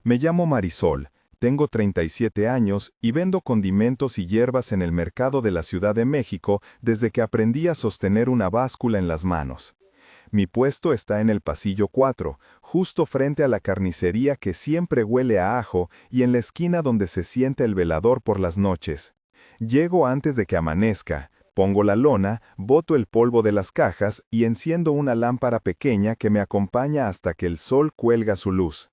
Me llamo Marisol, tengo 37 años y vendo condimentos y hierbas en el mercado de la Ciudad de México desde que aprendí a sostener una báscula en las manos. Mi puesto está en el pasillo 4, justo frente a la carnicería que siempre huele a ajo y en la esquina donde se sienta el velador por las noches. Llego antes de que amanezca, pongo la lona, boto el polvo de las cajas y enciendo una lámpara pequeña que me acompaña hasta que el sol cuelga su luz.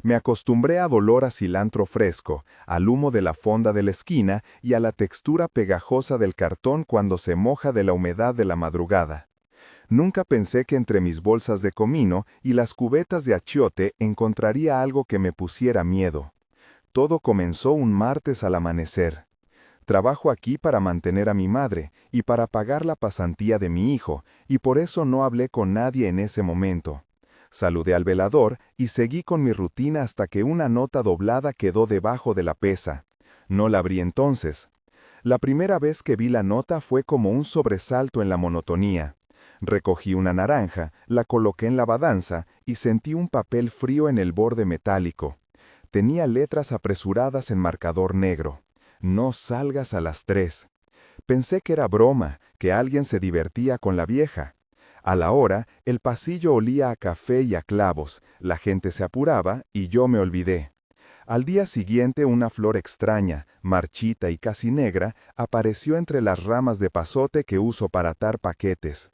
Me acostumbré al olor a cilantro fresco, al humo de la fonda de la esquina y a la textura pegajosa del cartón cuando se moja de la humedad de la madrugada. Nunca pensé que entre mis bolsas de comino y las cubetas de achiote encontraría algo que me pusiera miedo. Todo comenzó un martes al amanecer. Trabajo aquí para mantener a mi madre y para pagar la pasantía de mi hijo, y por eso no hablé con nadie en ese momento. Saludé al velador y seguí con mi rutina hasta que una nota doblada quedó debajo de la pesa. No la abrí entonces. La primera vez que vi la nota fue como un sobresalto en la monotonía. Recogí una naranja, la coloqué en la balanza y sentí un papel frío en el borde metálico. Tenía letras apresuradas en marcador negro. No salgas a las 3. Pensé que era broma, que alguien se divertía con la vieja. A la hora, el pasillo olía a café y a clavos, la gente se apuraba y yo me olvidé. Al día siguiente una flor extraña, marchita y casi negra, apareció entre las ramas de pasote que uso para atar paquetes.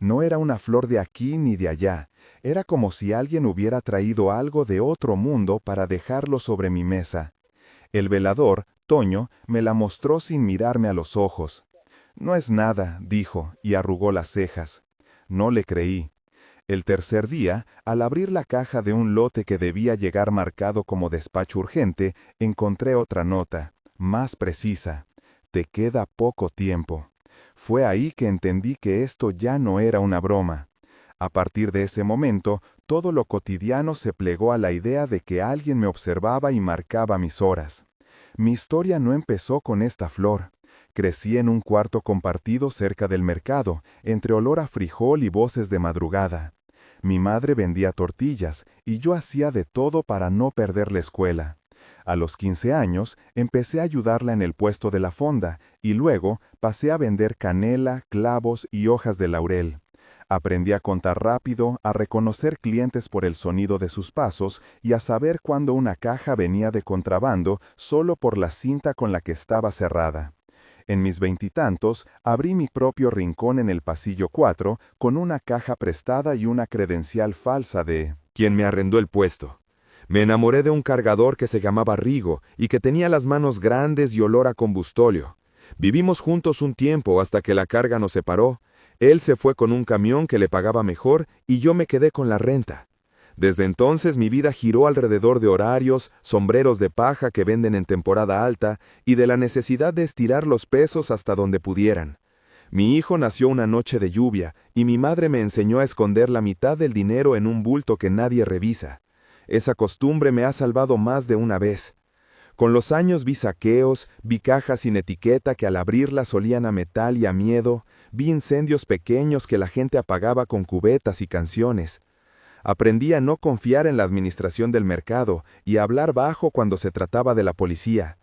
No era una flor de aquí ni de allá, era como si alguien hubiera traído algo de otro mundo para dejarlo sobre mi mesa. El velador, Toño, me la mostró sin mirarme a los ojos. «No es nada», dijo, y arrugó las cejas. No le creí. El tercer día, al abrir la caja de un lote que debía llegar marcado como despacho urgente, encontré otra nota, más precisa. «Te queda poco tiempo». Fue ahí que entendí que esto ya no era una broma. A partir de ese momento, todo lo cotidiano se plegó a la idea de que alguien me observaba y marcaba mis horas. Mi historia no empezó con esta flor. Crecí en un cuarto compartido cerca del mercado, entre olor a frijol y voces de madrugada. Mi madre vendía tortillas y yo hacía de todo para no perder la escuela. A los 15 años empecé a ayudarla en el puesto de la fonda y luego pasé a vender canela, clavos y hojas de laurel. Aprendí a contar rápido, a reconocer clientes por el sonido de sus pasos y a saber cuándo una caja venía de contrabando solo por la cinta con la que estaba cerrada. En mis veintitantos, abrí mi propio rincón en el pasillo 4 con una caja prestada y una credencial falsa de quien me arrendó el puesto. Me enamoré de un cargador que se llamaba Rigo y que tenía las manos grandes y olor a combustóleo. Vivimos juntos un tiempo hasta que la carga nos separó. Él se fue con un camión que le pagaba mejor y yo me quedé con la renta. Desde entonces mi vida giró alrededor de horarios, sombreros de paja que venden en temporada alta y de la necesidad de estirar los pesos hasta donde pudieran. Mi hijo nació una noche de lluvia y mi madre me enseñó a esconder la mitad del dinero en un bulto que nadie revisa. Esa costumbre me ha salvado más de una vez. Con los años vi saqueos, vi cajas sin etiqueta que al abrirlas olían a metal y a miedo, vi incendios pequeños que la gente apagaba con cubetas y canciones. Aprendí a no confiar en la administración del mercado y a hablar bajo cuando se trataba de la policía.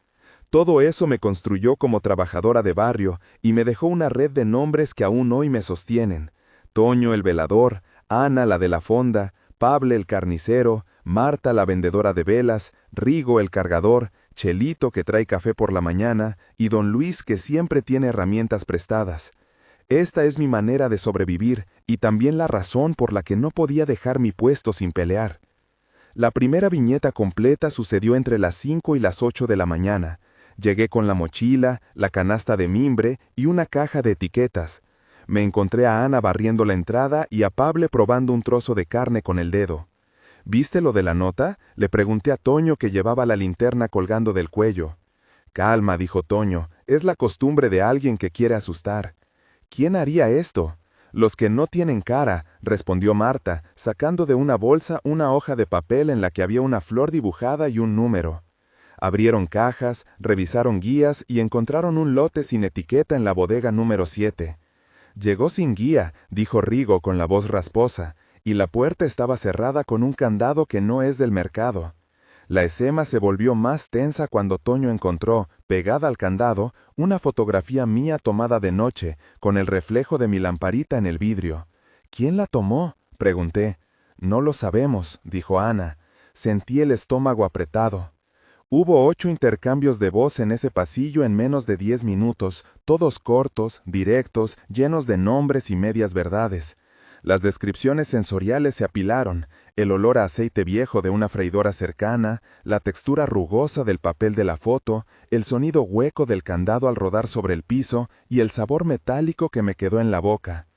Todo eso me construyó como trabajadora de barrio y me dejó una red de nombres que aún hoy me sostienen. Toño el velador, Ana la de la fonda, Pablo el carnicero, Marta la vendedora de velas, Rigo el cargador, Chelito que trae café por la mañana y don Luis que siempre tiene herramientas prestadas. Esta es mi manera de sobrevivir y también la razón por la que no podía dejar mi puesto sin pelear. La primera viñeta completa sucedió entre las 5 y las 8 de la mañana. Llegué con la mochila, la canasta de mimbre y una caja de etiquetas. Me encontré a Ana barriendo la entrada y a Pablo probando un trozo de carne con el dedo. ¿Viste lo de la nota?, le pregunté a Toño que llevaba la linterna colgando del cuello. Calma, dijo Toño, es la costumbre de alguien que quiere asustar. ¿Quién haría esto? Los que no tienen cara, respondió Marta, sacando de una bolsa una hoja de papel en la que había una flor dibujada y un número. Abrieron cajas, revisaron guías y encontraron un lote sin etiqueta en la bodega número 7. Llegó sin guía, dijo Rigo con la voz rasposa, y la puerta estaba cerrada con un candado que no es del mercado. La escena se volvió más tensa cuando Toño encontró, pegada al candado, una fotografía mía tomada de noche, con el reflejo de mi lamparita en el vidrio. ¿Quién la tomó?, pregunté. No lo sabemos, dijo Ana. Sentí el estómago apretado. Hubo 8 intercambios de voz en ese pasillo en menos de 10 minutos, todos cortos, directos, llenos de nombres y medias verdades. Las descripciones sensoriales se apilaron, el olor a aceite viejo de una freidora cercana, la textura rugosa del papel de la foto, el sonido hueco del candado al rodar sobre el piso y el sabor metálico que me quedó en la boca.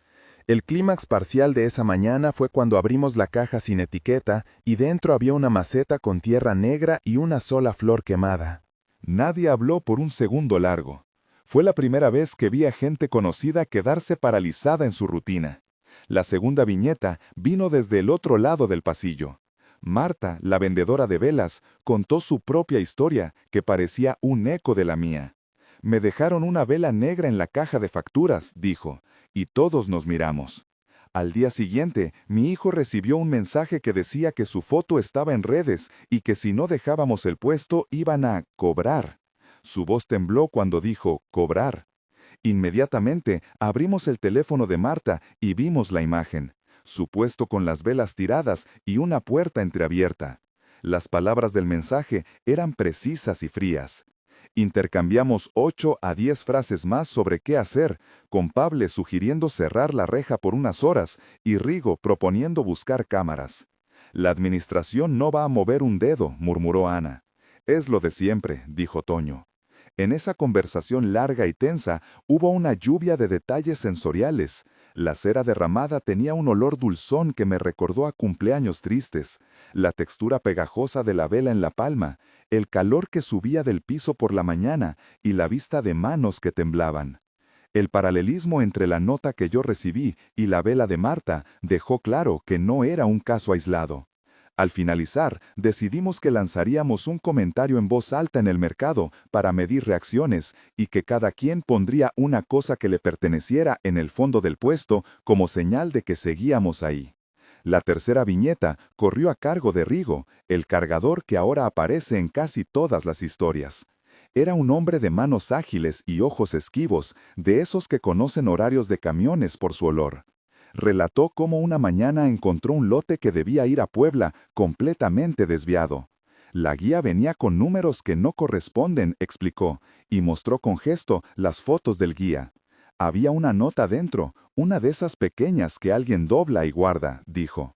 El clímax parcial de esa mañana fue cuando abrimos la caja sin etiqueta y dentro había una maceta con tierra negra y una sola flor quemada. Nadie habló por un segundo largo. Fue la primera vez que vi a gente conocida quedarse paralizada en su rutina. La segunda viñeta vino desde el otro lado del pasillo. Marta, la vendedora de velas, contó su propia historia, que parecía un eco de la mía. Me dejaron una vela negra en la caja de facturas, dijo, y todos nos miramos. Al día siguiente, mi hijo recibió un mensaje que decía que su foto estaba en redes y que si no dejábamos el puesto iban a cobrar. Su voz tembló cuando dijo cobrar. Inmediatamente abrimos el teléfono de Marta y vimos la imagen, su puesto con las velas tiradas y una puerta entreabierta. Las palabras del mensaje eran precisas y frías. Intercambiamos 8 a 10 frases más sobre qué hacer, con Pable sugiriendo cerrar la reja por unas horas y Rigo proponiendo buscar cámaras. La administración no va a mover un dedo, murmuró Ana. Es lo de siempre, dijo Toño. En esa conversación larga y tensa hubo una lluvia de detalles sensoriales. La cera derramada tenía un olor dulzón que me recordó a cumpleaños tristes, la textura pegajosa de la vela en la palma, el calor que subía del piso por la mañana y la vista de manos que temblaban. El paralelismo entre la nota que yo recibí y la vela de Marta dejó claro que no era un caso aislado. Al finalizar, decidimos que lanzaríamos un comentario en voz alta en el mercado para medir reacciones y que cada quien pondría una cosa que le perteneciera en el fondo del puesto como señal de que seguíamos ahí. La tercera viñeta corrió a cargo de Rigo, el cargador que ahora aparece en casi todas las historias. Era un hombre de manos ágiles y ojos esquivos, de esos que conocen horarios de camiones por su olor. Relató cómo una mañana encontró un lote que debía ir a Puebla, completamente desviado. La guía venía con números que no corresponden, explicó, y mostró con gesto las fotos del guía. Había una nota dentro, una de esas pequeñas que alguien dobla y guarda, dijo.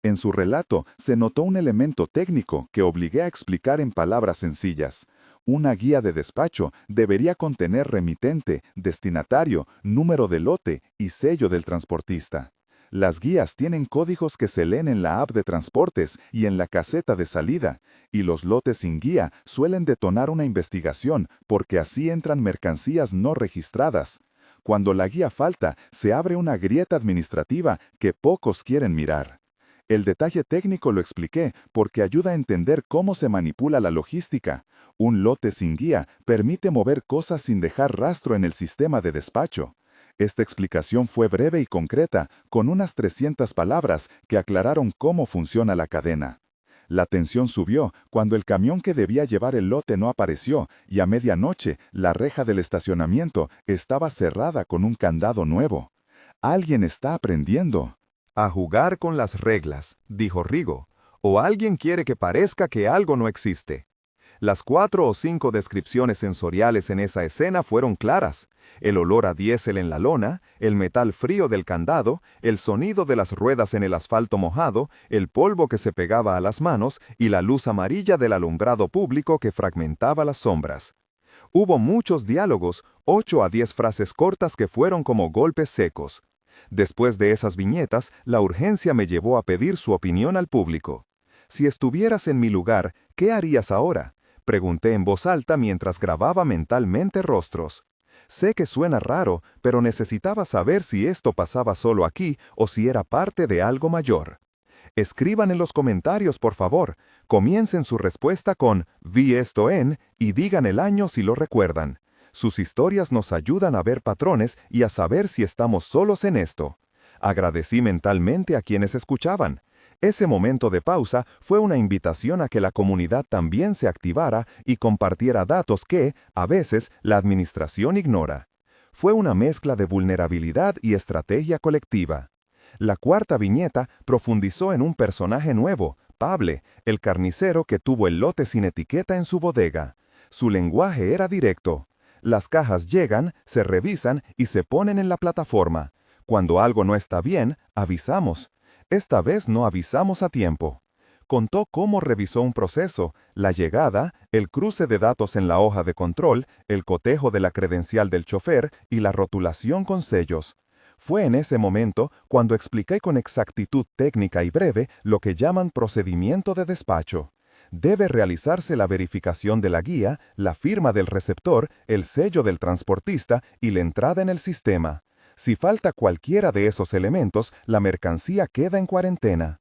En su relato se notó un elemento técnico que obligué a explicar en palabras sencillas. Una guía de despacho debería contener remitente, destinatario, número de lote y sello del transportista. Las guías tienen códigos que se leen en la app de transportes y en la caseta de salida, y los lotes sin guía suelen detonar una investigación porque así entran mercancías no registradas. Cuando la guía falta, se abre una grieta administrativa que pocos quieren mirar. El detalle técnico lo expliqué porque ayuda a entender cómo se manipula la logística. Un lote sin guía permite mover cosas sin dejar rastro en el sistema de despacho. Esta explicación fue breve y concreta, con unas 300 palabras que aclararon cómo funciona la cadena. La tensión subió cuando el camión que debía llevar el lote no apareció y a medianoche la reja del estacionamiento estaba cerrada con un candado nuevo. Alguien está aprendiendo a jugar con las reglas, dijo Rigo, o alguien quiere que parezca que algo no existe. Las 4 o 5 descripciones sensoriales en esa escena fueron claras. El olor a diésel en la lona, el metal frío del candado, el sonido de las ruedas en el asfalto mojado, el polvo que se pegaba a las manos y la luz amarilla del alumbrado público que fragmentaba las sombras. Hubo muchos diálogos, 8 a 10 frases cortas que fueron como golpes secos. Después de esas viñetas, la urgencia me llevó a pedir su opinión al público. Si estuvieras en mi lugar, ¿qué harías ahora?, pregunté en voz alta mientras grababa mentalmente rostros. Sé que suena raro, pero necesitaba saber si esto pasaba solo aquí o si era parte de algo mayor. Escriban en los comentarios, por favor. Comiencen su respuesta con «Vi esto en» y digan el año si lo recuerdan. Sus historias nos ayudan a ver patrones y a saber si estamos solos en esto. Agradecí mentalmente a quienes escuchaban. Ese momento de pausa fue una invitación a que la comunidad también se activara y compartiera datos que, a veces, la administración ignora. Fue una mezcla de vulnerabilidad y estrategia colectiva. La cuarta viñeta profundizó en un personaje nuevo, Pable, el carnicero que tuvo el lote sin etiqueta en su bodega. Su lenguaje era directo. Las cajas llegan, se revisan y se ponen en la plataforma. Cuando algo no está bien, avisamos. Esta vez no avisamos a tiempo. Contó cómo revisó un proceso, la llegada, el cruce de datos en la hoja de control, el cotejo de la credencial del chofer y la rotulación con sellos. Fue en ese momento cuando expliqué con exactitud técnica y breve lo que llaman procedimiento de despacho. Debe realizarse la verificación de la guía, la firma del receptor, el sello del transportista y la entrada en el sistema. Si falta cualquiera de esos elementos, la mercancía queda en cuarentena.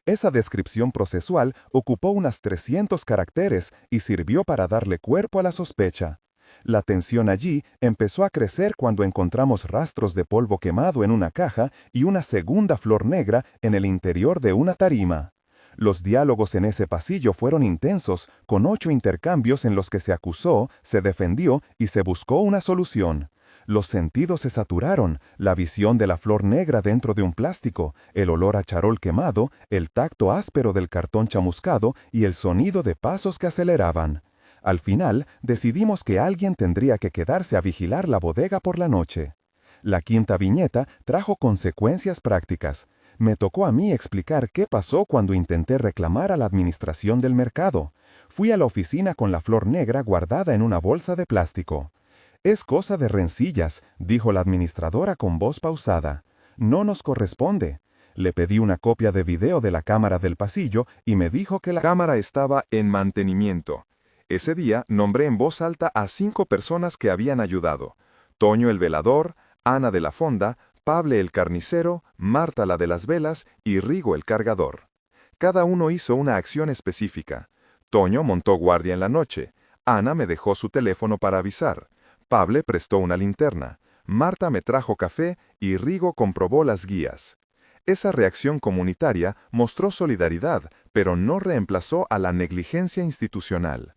Esa descripción procesual ocupó unas 300 caracteres y sirvió para darle cuerpo a la sospecha. La tensión allí empezó a crecer cuando encontramos rastros de polvo quemado en una caja y una segunda flor negra en el interior de una tarima. Los diálogos en ese pasillo fueron intensos, con 8 intercambios en los que se acusó, se defendió y se buscó una solución. Los sentidos se saturaron, la visión de la flor negra dentro de un plástico, el olor a charol quemado, el tacto áspero del cartón chamuscado y el sonido de pasos que aceleraban. Al final, decidimos que alguien tendría que quedarse a vigilar la bodega por la noche. La quinta viñeta trajo consecuencias prácticas. Me tocó a mí explicar qué pasó cuando intenté reclamar a la administración del mercado. Fui a la oficina con la flor negra guardada en una bolsa de plástico. «Es cosa de rencillas», dijo la administradora con voz pausada. «No nos corresponde». Le pedí una copia de video de la cámara del pasillo y me dijo que la cámara estaba en mantenimiento. Ese día nombré en voz alta a 5 personas que habían ayudado: Toño el velador, Ana de la fonda, Pable el carnicero, Marta la de las velas y Rigo el cargador. Cada uno hizo una acción específica. Toño montó guardia en la noche. Ana me dejó su teléfono para avisar. Pable prestó una linterna. Marta me trajo café y Rigo comprobó las guías. Esa reacción comunitaria mostró solidaridad, pero no reemplazó a la negligencia institucional.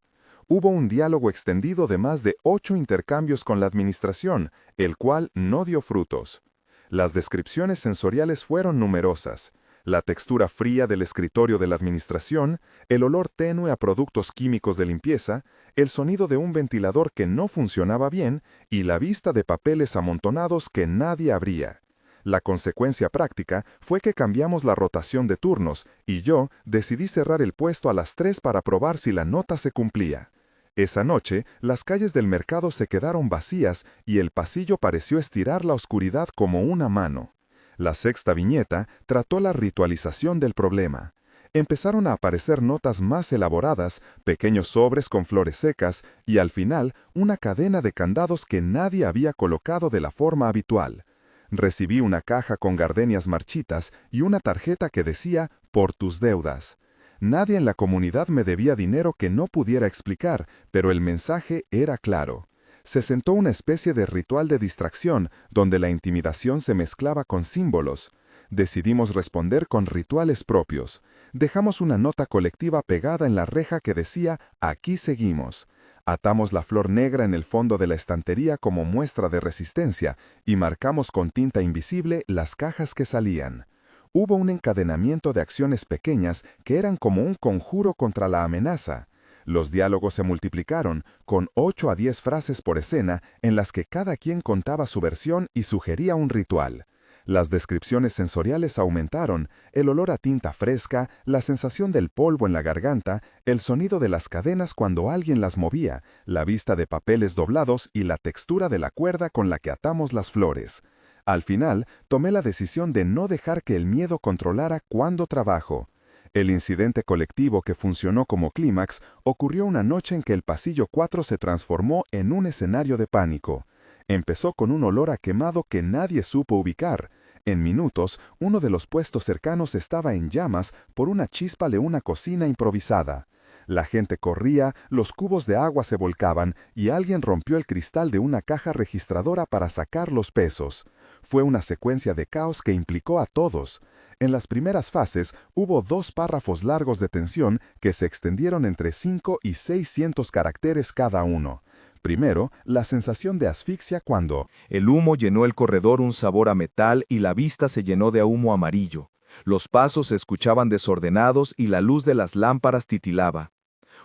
Hubo un diálogo extendido de más de 8 intercambios con la administración, el cual no dio frutos. Las descripciones sensoriales fueron numerosas. La textura fría del escritorio de la administración, el olor tenue a productos químicos de limpieza, el sonido de un ventilador que no funcionaba bien y la vista de papeles amontonados que nadie abría. La consecuencia práctica fue que cambiamos la rotación de turnos y yo decidí cerrar el puesto a las 3 para probar si la nota se cumplía. Esa noche, las calles del mercado se quedaron vacías y el pasillo pareció estirar la oscuridad como una mano. La sexta viñeta trató la ritualización del problema. Empezaron a aparecer notas más elaboradas, pequeños sobres con flores secas y, al final, una cadena de candados que nadie había colocado de la forma habitual. Recibí una caja con gardenias marchitas y una tarjeta que decía «Por tus deudas». Nadie en la comunidad me debía dinero que no pudiera explicar, pero el mensaje era claro. Se sentó una especie de ritual de distracción, donde la intimidación se mezclaba con símbolos. Decidimos responder con rituales propios. Dejamos una nota colectiva pegada en la reja que decía «Aquí seguimos». Atamos la flor negra en el fondo de la estantería como muestra de resistencia y marcamos con tinta invisible las cajas que salían. Hubo un encadenamiento de acciones pequeñas que eran como un conjuro contra la amenaza. Los diálogos se multiplicaron, con 8 a 10 frases por escena en las que cada quien contaba su versión y sugería un ritual. Las descripciones sensoriales aumentaron, el olor a tinta fresca, la sensación del polvo en la garganta, el sonido de las cadenas cuando alguien las movía, la vista de papeles doblados y la textura de la cuerda con la que atamos las flores. Al final, tomé la decisión de no dejar que el miedo controlara cuándo trabajo. El incidente colectivo que funcionó como clímax ocurrió una noche en que el pasillo 4 se transformó en un escenario de pánico. Empezó con un olor a quemado que nadie supo ubicar. En minutos, uno de los puestos cercanos estaba en llamas por una chispa de una cocina improvisada. La gente corría, los cubos de agua se volcaban y alguien rompió el cristal de una caja registradora para sacar los pesos. Fue una secuencia de caos que implicó a todos. En las primeras fases hubo 2 párrafos largos de tensión que se extendieron entre 5 y 600 caracteres cada uno. Primero, la sensación de asfixia cuando el humo llenó el corredor, un sabor a metal, y la vista se llenó de humo amarillo. Los pasos se escuchaban desordenados y la luz de las lámparas titilaba.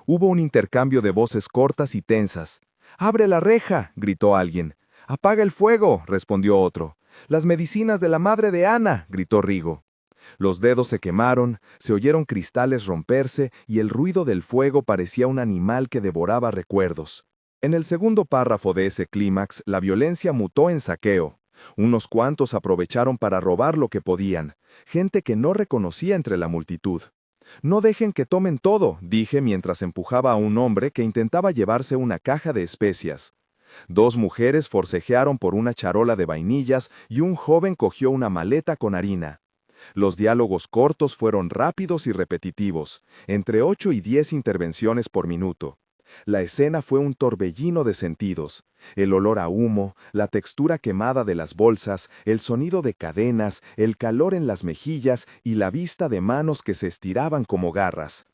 Hubo un intercambio de voces cortas y tensas. «¡Abre la reja!», gritó alguien. «¡Apaga el fuego!», respondió otro. «Las medicinas de la madre de Ana», gritó Rigo. Los dedos se quemaron, se oyeron cristales romperse y el ruido del fuego parecía un animal que devoraba recuerdos. En el segundo párrafo de ese clímax, la violencia mutó en saqueo. Unos cuantos aprovecharon para robar lo que podían, gente que no reconocía entre la multitud. «No dejen que tomen todo», dije mientras empujaba a un hombre que intentaba llevarse una caja de especias. 2 mujeres forcejearon por una charola de vainillas y un joven cogió una maleta con harina. Los diálogos cortos fueron rápidos y repetitivos, entre 8 y 10 intervenciones por minuto. La escena fue un torbellino de sentidos. El olor a humo, la textura quemada de las bolsas, el sonido de cadenas, el calor en las mejillas y la vista de manos que se estiraban como garras.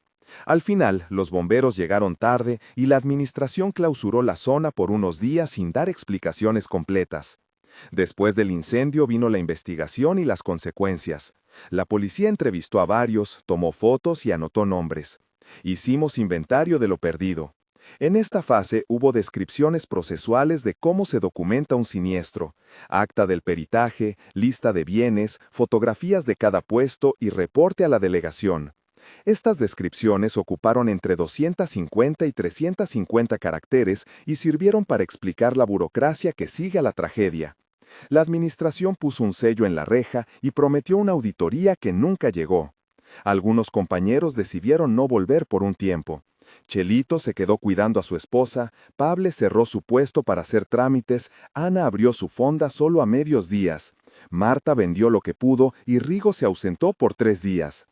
Al final, los bomberos llegaron tarde y la administración clausuró la zona por unos días sin dar explicaciones completas. Después del incendio vino la investigación y las consecuencias. La policía entrevistó a varios, tomó fotos y anotó nombres. Hicimos inventario de lo perdido. En esta fase hubo descripciones procesuales de cómo se documenta un siniestro, acta del peritaje, lista de bienes, fotografías de cada puesto y reporte a la delegación. Estas descripciones ocuparon entre 250 y 350 caracteres y sirvieron para explicar la burocracia que sigue a la tragedia. La administración puso un sello en la reja y prometió una auditoría que nunca llegó. Algunos compañeros decidieron no volver por un tiempo. Chelito se quedó cuidando a su esposa, Pable cerró su puesto para hacer trámites, Ana abrió su fonda solo a medios días, Marta vendió lo que pudo y Rigo se ausentó por 3 días.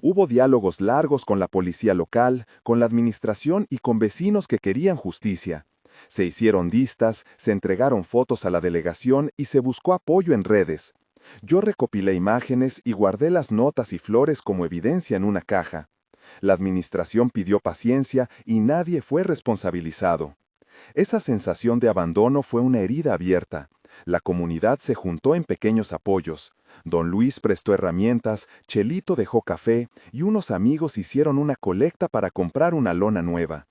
Hubo diálogos largos con la policía local, con la administración y con vecinos que querían justicia. Se hicieron listas, se entregaron fotos a la delegación y se buscó apoyo en redes. Yo recopilé imágenes y guardé las notas y flores como evidencia en una caja. La administración pidió paciencia y nadie fue responsabilizado. Esa sensación de abandono fue una herida abierta. La comunidad se juntó en pequeños apoyos. Don Luis prestó herramientas, Chelito dejó café y unos amigos hicieron una colecta para comprar una lona nueva.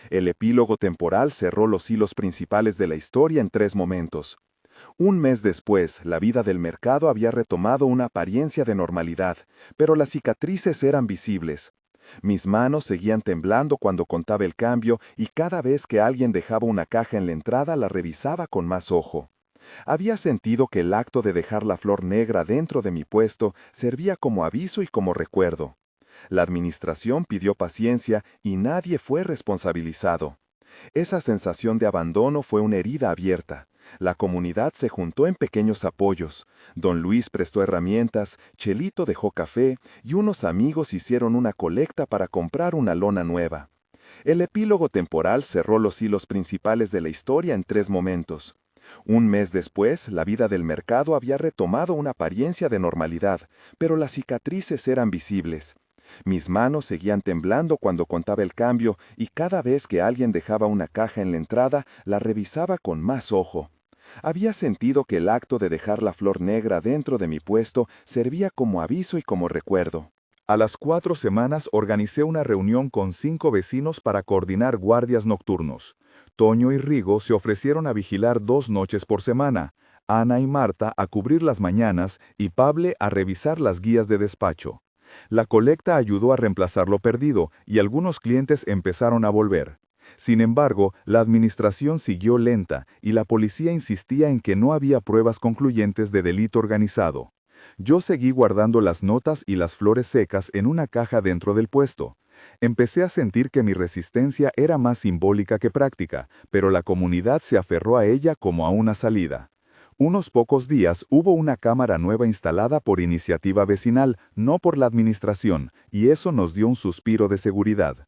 El epílogo temporal cerró los hilos principales de la historia en 3 momentos. Un mes después, la vida del mercado había retomado una apariencia de normalidad, pero las cicatrices eran visibles. Mis manos seguían temblando cuando contaba el cambio y cada vez que alguien dejaba una caja en la entrada la revisaba con más ojo. Había sentido que el acto de dejar la flor negra dentro de mi puesto servía como aviso y como recuerdo. La administración pidió paciencia y nadie fue responsabilizado. Esa sensación de abandono fue una herida abierta. La comunidad se juntó en pequeños apoyos. Don Luis prestó herramientas, Chelito dejó café y unos amigos hicieron una colecta para comprar una lona nueva. El epílogo temporal cerró los hilos principales de la historia en 3 momentos. Un mes después, la vida del mercado había retomado una apariencia de normalidad, pero las cicatrices eran visibles. Mis manos seguían temblando cuando contaba el cambio y cada vez que alguien dejaba una caja en la entrada, la revisaba con más ojo. Había sentido que el acto de dejar la flor negra dentro de mi puesto servía como aviso y como recuerdo. A las 4 semanas organicé una reunión con 5 vecinos para coordinar guardias nocturnos. Toño y Rigo se ofrecieron a vigilar 2 noches por semana, Ana y Marta a cubrir las mañanas y Pable a revisar las guías de despacho. La colecta ayudó a reemplazar lo perdido y algunos clientes empezaron a volver. Sin embargo, la administración siguió lenta y la policía insistía en que no había pruebas concluyentes de delito organizado. Yo seguí guardando las notas y las flores secas en una caja dentro del puesto. Empecé a sentir que mi resistencia era más simbólica que práctica, pero la comunidad se aferró a ella como a una salida. Unos pocos días hubo una cámara nueva instalada por iniciativa vecinal, no por la administración, y eso nos dio un suspiro de seguridad.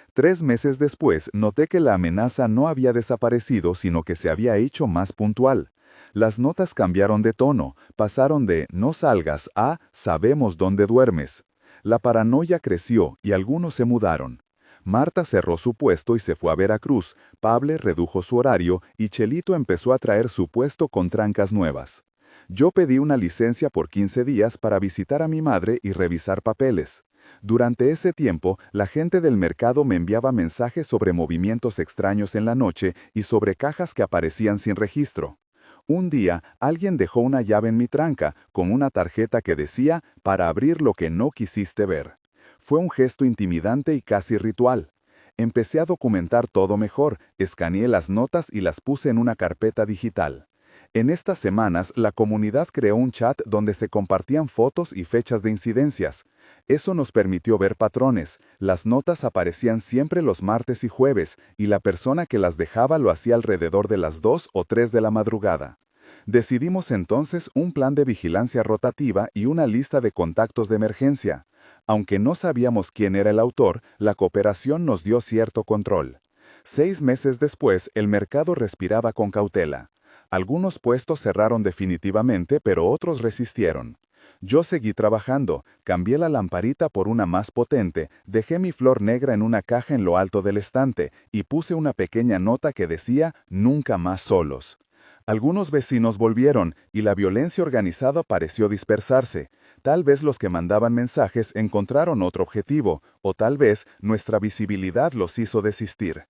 3 meses después, noté que la amenaza no había desaparecido, sino que se había hecho más puntual. Las notas cambiaron de tono, pasaron de «no salgas» a «sabemos dónde duermes». La paranoia creció y algunos se mudaron. Marta cerró su puesto y se fue a Veracruz, Pable redujo su horario y Chelito empezó a traer su puesto con trancas nuevas. Yo pedí una licencia por 15 días para visitar a mi madre y revisar papeles. Durante ese tiempo, la gente del mercado me enviaba mensajes sobre movimientos extraños en la noche y sobre cajas que aparecían sin registro. Un día, alguien dejó una llave en mi tranca, con una tarjeta que decía, para abrir lo que no quisiste ver. Fue un gesto intimidante y casi ritual. Empecé a documentar todo mejor, escaneé las notas y las puse en una carpeta digital. En estas semanas, la comunidad creó un chat donde se compartían fotos y fechas de incidencias. Eso nos permitió ver patrones. Las notas aparecían siempre los martes y jueves, y la persona que las dejaba lo hacía alrededor de las 2 o 3 de la madrugada. Decidimos entonces un plan de vigilancia rotativa y una lista de contactos de emergencia. Aunque no sabíamos quién era el autor, la cooperación nos dio cierto control. 6 meses después, el mercado respiraba con cautela. Algunos puestos cerraron definitivamente, pero otros resistieron. Yo seguí trabajando, cambié la lamparita por una más potente, dejé mi flor negra en una caja en lo alto del estante y puse una pequeña nota que decía «Nunca más solos». Algunos vecinos volvieron y la violencia organizada pareció dispersarse. Tal vez los que mandaban mensajes encontraron otro objetivo, o tal vez nuestra visibilidad los hizo desistir.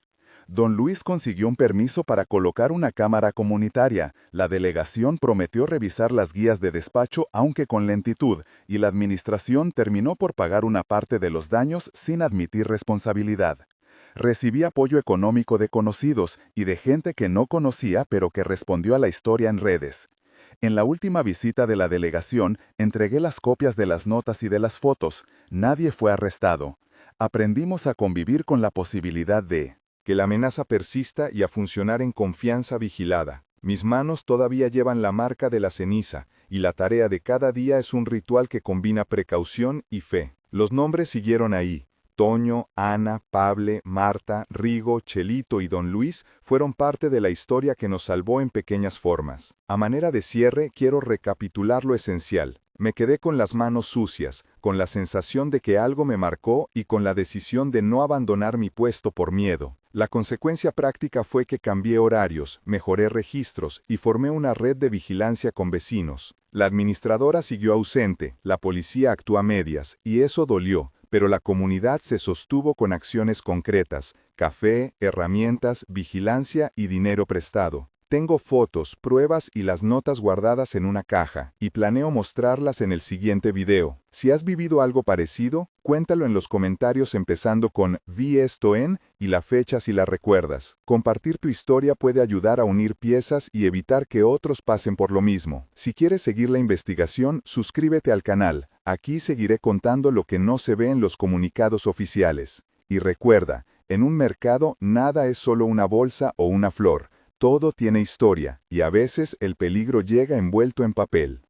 Don Luis consiguió un permiso para colocar una cámara comunitaria, la delegación prometió revisar las guías de despacho aunque con lentitud, y la administración terminó por pagar una parte de los daños sin admitir responsabilidad. Recibí apoyo económico de conocidos y de gente que no conocía pero que respondió a la historia en redes. En la última visita de la delegación, entregué las copias de las notas y de las fotos. Nadie fue arrestado. Aprendimos a convivir con la posibilidad de que la amenaza persista y a funcionar en confianza vigilada. Mis manos todavía llevan la marca de la ceniza, y la tarea de cada día es un ritual que combina precaución y fe. Los nombres siguieron ahí. Toño, Ana, Pable, Marta, Rigo, Chelito y Don Luis fueron parte de la historia que nos salvó en pequeñas formas. A manera de cierre, quiero recapitular lo esencial. Me quedé con las manos sucias, con la sensación de que algo me marcó y con la decisión de no abandonar mi puesto por miedo. La consecuencia práctica fue que cambié horarios, mejoré registros y formé una red de vigilancia con vecinos. La administradora siguió ausente, la policía actuó a medias, y eso dolió, pero la comunidad se sostuvo con acciones concretas: café, herramientas, vigilancia y dinero prestado. Tengo fotos, pruebas y las notas guardadas en una caja, y planeo mostrarlas en el siguiente video. Si has vivido algo parecido, cuéntalo en los comentarios empezando con «Vi esto en» y la fecha si la recuerdas. Compartir tu historia puede ayudar a unir piezas y evitar que otros pasen por lo mismo. Si quieres seguir la investigación, suscríbete al canal. Aquí seguiré contando lo que no se ve en los comunicados oficiales. Y recuerda, en un mercado nada es solo una bolsa o una flor. Todo tiene historia, y a veces el peligro llega envuelto en papel.